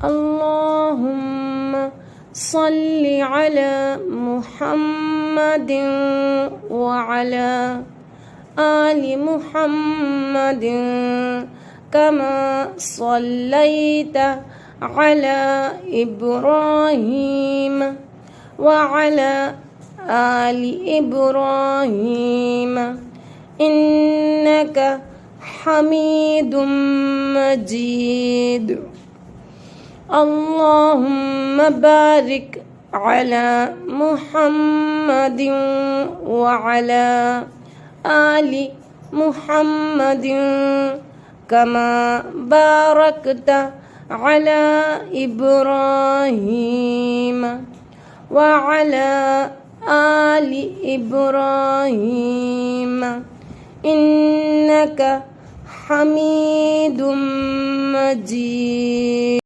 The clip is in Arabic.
اللهم صل على محمد وعلى آل محمد كما صليت على إبراهيم وعلى آل إبراهيم إنك حميد مجيد. اللهم بارك على محمد وعلى آل محمد كما باركت على إبراهيم وعلى آل إبراهيم إنك حميد مجيد.